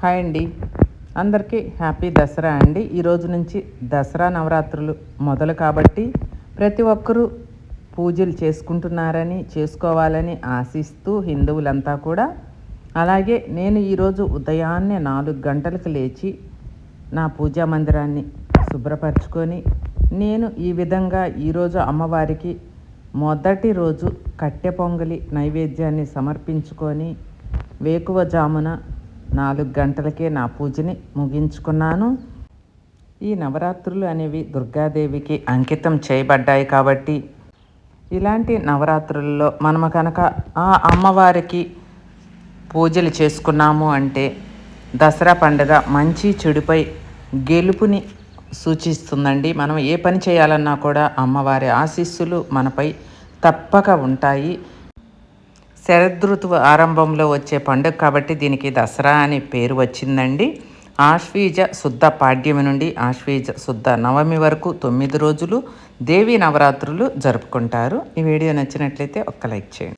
Hi అండి, అందరికీ happy Dasara అండి. ఈరోజు నుంచి దసరా నవరాత్రులు మొదలు కాబట్టి ప్రతి ఒక్కరూ పూజలు చేసుకుంటున్నారని, చేసుకోవాలని ఆశిస్తూ హిందువులంతా కూడా. అలాగే నేను ఈరోజు ఉదయాన్నే 4 గంటలకు లేచి నా పూజా మందిరాన్ని శుభ్రపరచుకొని నేను ఈ విధంగా ఈరోజు అమ్మవారికి మొదటి రోజు కట్టె పొంగలి నైవేద్యాన్ని సమర్పించుకొని వేకువజామున 4 గంటలకే నా పూజని ముగించుకున్నాను. ఈ నవరాత్రులు అనేవి దుర్గాదేవికి అంకితం చేయబడ్డాయి కాబట్టి ఇలాంటి నవరాత్రుల్లో మనము కనుక ఆ అమ్మవారికి పూజలు చేసుకున్నాము అంటే దసరా పండుగ మంచి చెడుపై గెలుపుని సూచిస్తుందండి. మనం ఏ పని చేయాలన్నా కూడా అమ్మవారి ఆశీస్సులు మనపై తప్పక ఉంటాయి. శరదృతువు ఆరంభంలో వచ్చే పండుగ కాబట్టి దీనికి దసరా అని పేరు వచ్చిందండి. ఆశ్వీజ శుద్ధ పాడ్యమి నుండి ఆశ్వీజ శుద్ధ నవమి వరకు 9 రోజులు దేవీ నవరాత్రులు జరుపుకుంటారు. ఈ వీడియో నచ్చినట్లయితే ఒక్క లైక్ చేయండి.